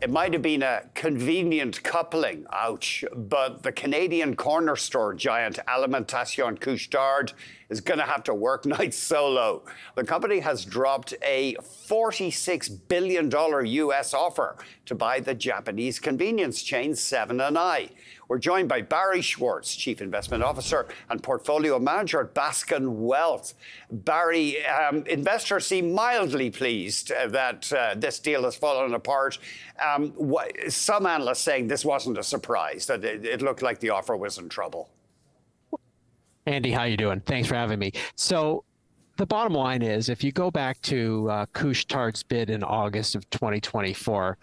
It might have been a convenient coupling, ouch, but the Canadian corner store giant Alimentation Couche-Tard is going to have to work nights solo. The company has dropped a $46 billion US offer to buy the Japanese convenience chain 7 & I. We're joined by Barry Schwartz, Chief Investment Officer and Portfolio Manager at Baskin Wealth. Barry, investors seem mildly pleased that this deal has fallen apart. Some analysts saying this wasn't a surprise, that it looked like the offer was in trouble. Andy, how you doing? Thanks for having me. So the bottom line is, if you go back to Couche-Tard's bid in August of 2024,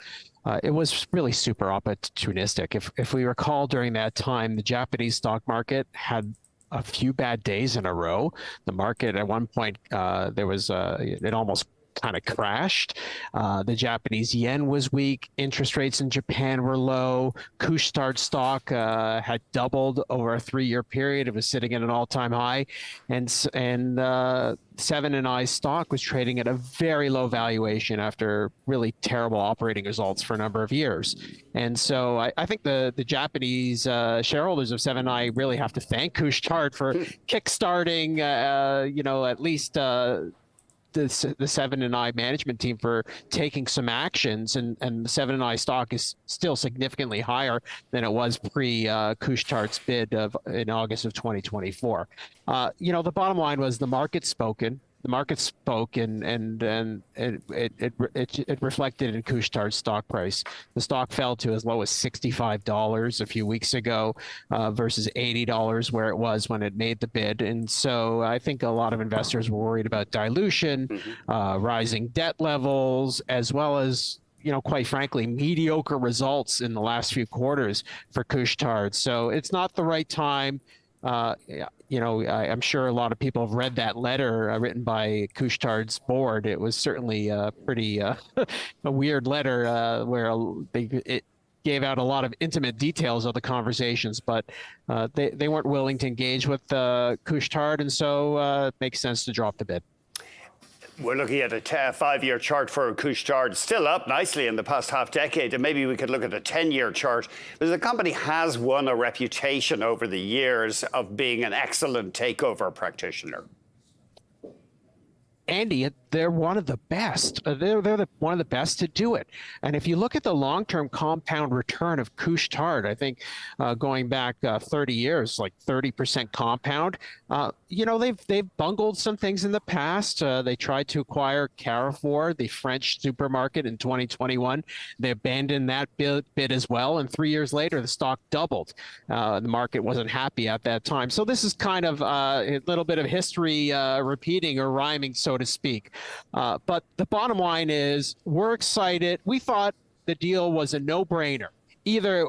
it was really super opportunistic. If we recall, during that time, the Japanese stock market had a few bad days in a row. The market at one point, it almost kind of crashed. The Japanese yen was weak. Interest rates in Japan were low. Couche-Tard stock had doubled over a 3-year period. It was sitting at an all-time high, and 7 & I stock was trading at a very low valuation after really terrible operating results for a number of years. And so I think the Japanese shareholders of 7 & I really have to thank Couche-Tard for kickstarting, at least the 7 & I management team for taking some actions, and the 7 & I stock is still significantly higher than it was pre Couche-Tard's bid in August of 2024. The bottom line was the market spoke, and it reflected in Couche-Tard's stock price. The stock fell to as low as $65 a few weeks ago versus $80 where it was when it made the bid. And so I think a lot of investors were worried about dilution, rising debt levels, as well as quite frankly, mediocre results in the last few quarters for Couche-Tard. So it's not the right time. I'm sure a lot of people have read that letter written by Couche-Tard's board. It was certainly a pretty a weird letter where it gave out a lot of intimate details of the conversations, but they weren't willing to engage with Couche-Tard, and so it makes sense to drop the bid. We're looking at a 5-year chart for Couche-Tard, still up nicely in the past half decade, and maybe we could look at a 10-year chart. But the company has won a reputation over the years of being an excellent takeover practitioner. Andy, they're one of the best. They're one of the best to do it. And if you look at the long-term compound return of Couche-Tard, I think going back 30 years, like 30% compound, they've bungled some things in the past. They tried to acquire Carrefour, the French supermarket, in 2021. They abandoned that bid as well. And 3 years later, the stock doubled. The market wasn't happy at that time. So this is kind of a little bit of history repeating or rhyming, so to speak. But the bottom line is, we're excited. We thought the deal was a no-brainer. Either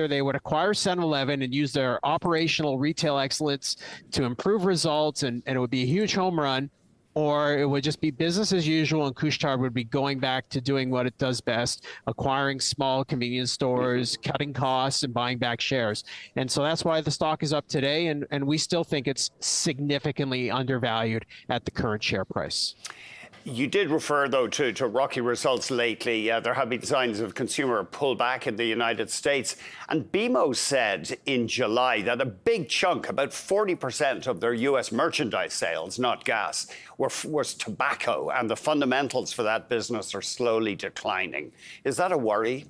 they would acquire 7-Eleven and use their operational retail excellence to improve results, and it would be a huge home run, or it would just be business as usual, and Couche-Tard would be going back to doing what it does best, acquiring small convenience stores, cutting costs, and buying back shares. And so that's why the stock is up today, and we still think it's significantly undervalued at the current share price. You did refer, though, to rocky results lately. There have been signs of consumer pullback in the United States. And BMO said in July that a big chunk, about 40% of their U.S. merchandise sales, not gas, was tobacco. And the fundamentals for that business are slowly declining. Is that a worry?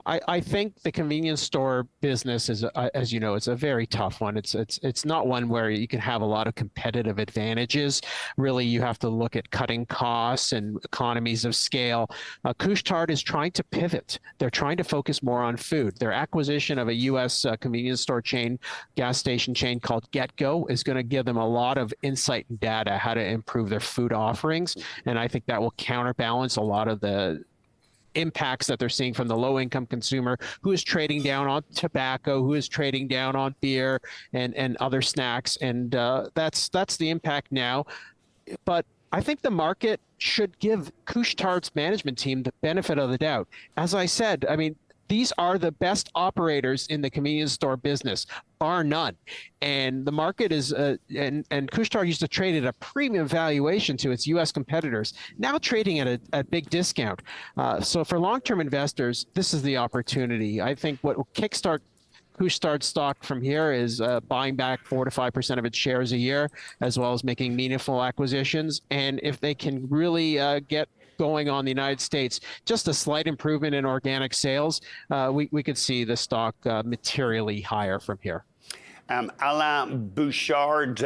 I think the convenience store business is, as you know, it's a very tough one. It's not one where you can have a lot of competitive advantages. Really, you have to look at cutting costs and economies of scale. Couche-Tard is trying to pivot. They're trying to focus more on food. Their acquisition of a U.S. Convenience store chain, gas station chain called GetGo, is going to give them a lot of insight and data how to improve their food offerings. And I think that will counterbalance a lot of the impacts that they're seeing from the low-income consumer who is trading down on tobacco, who is trading down on beer and other snacks. And that's the impact now. But I think the market should give Couche-Tard's management team the benefit of the doubt. As I said, I mean, these are the best operators in the convenience store business, bar none. And the market is, and Couche-Tard used to trade at a premium valuation to its U.S. competitors, now trading at a big discount. So for long-term investors, this is the opportunity. I think what will kickstart Couche-Tard stock from here is buying back 4 to 5% of its shares a year, as well as making meaningful acquisitions. And if they can really get going on the United States, just a slight improvement in organic sales, we could see the stock materially higher from here. Alain Bouchard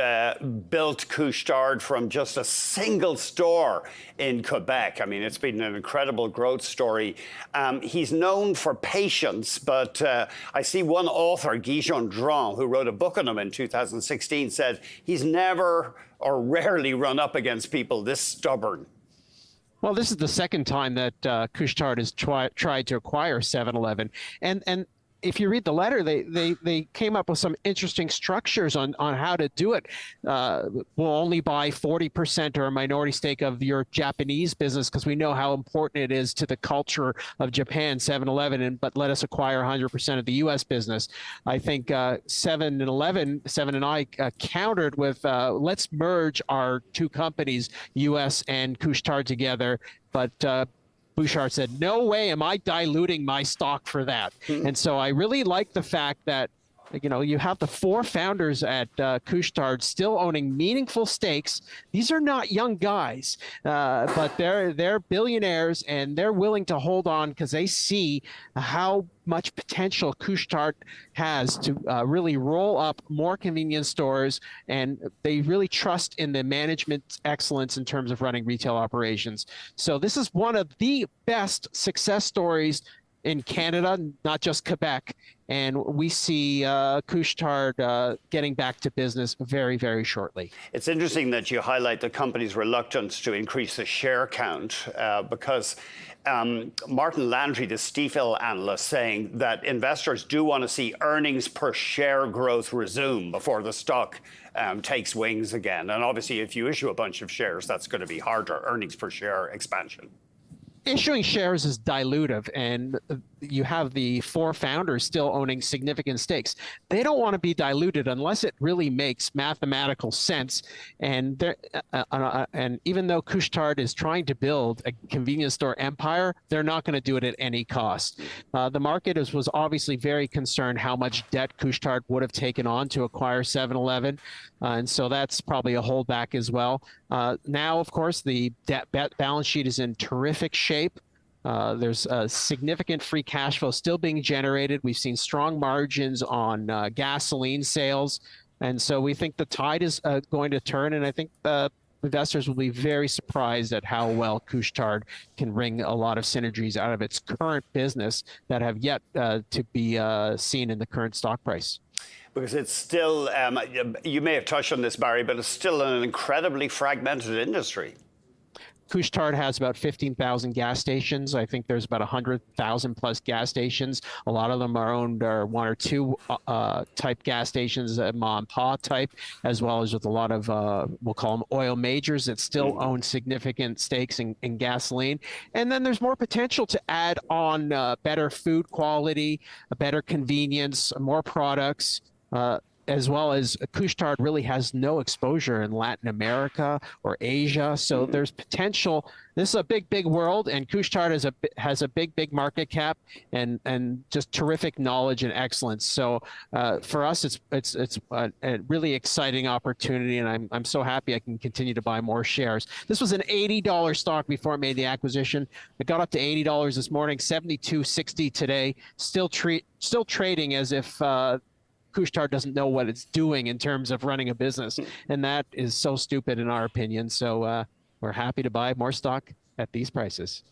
built Couche-Tard from just a single store in Quebec. I mean, it's been an incredible growth story. He's known for patience, but I see one author, Guy Gendron, who wrote a book on him in 2016, said he's never or rarely run up against people this stubborn. Well, this is the second time that Couche-Tard has tried to acquire 7-Eleven. And if you read the letter, they came up with some interesting structures on how to do it. We'll only buy 40% or a minority stake of your Japanese business because we know how important it is to the culture of Japan, 7-Eleven, but let us acquire 100% of the U.S. business. I think 7-Eleven, Seven and I countered with, let's merge our two companies, U.S. and Couche-Tard together, but Bouchard said, no way am I diluting my stock for that. And so I really like the fact that, you know, you have the 4 founders at Couche-Tard still owning meaningful stakes. These are not young guys, but they're billionaires, and they're willing to hold on because they see how much potential Couche-Tard has to really roll up more convenience stores, and they really trust in the management's excellence in terms of running retail operations. So this is one of the best success stories in Canada, not just Quebec. And we see Couche-Tard getting back to business very, very shortly. It's interesting that you highlight the company's reluctance to increase the share count because Martin Landry, the Stifel analyst, saying that investors do want to see earnings per share growth resume before the stock takes wings again. And obviously, if you issue a bunch of shares, that's going to be harder, earnings per share expansion. Issuing shares is dilutive, and you have the 4 founders still owning significant stakes. They don't want to be diluted unless it really makes mathematical sense. And even though Couche-Tard is trying to build a convenience store empire, they're not going to do it at any cost. The market was obviously very concerned how much debt Couche-Tard would have taken on to acquire 7-Eleven. And so that's probably a holdback as well. Now, of course, the debt balance sheet is in terrific shape. There's a significant free cash flow still being generated. We've seen strong margins on gasoline sales. And so we think the tide is going to turn. And I think investors will be very surprised at how well Couche-Tard can wring a lot of synergies out of its current business that have yet to be seen in the current stock price. Because it's still, you may have touched on this, Barry, but it's still an incredibly fragmented industry. Couche-Tard has about 15,000 gas stations. I think there's about 100,000 plus gas stations. A lot of them are owned or 1 or 2 type gas stations, mom and pop type, as well as with a lot of, we'll call them oil majors that still own significant stakes in gasoline. And then there's more potential to add on better food quality, a better convenience, more products, as well as Couche-Tard really has no exposure in Latin America or Asia. So there's potential. This is a big, big world, and Couche-Tard has a big market cap and just terrific knowledge and excellence. So for us, it's a really exciting opportunity, and I'm so happy I can continue to buy more shares. This was an $80 stock before it made the acquisition. It got up to $80 this morning, $72.60 today. Still trading as if Couche-Tard doesn't know what it's doing in terms of running a business. And that is so stupid in our opinion. So we're happy to buy more stock at these prices.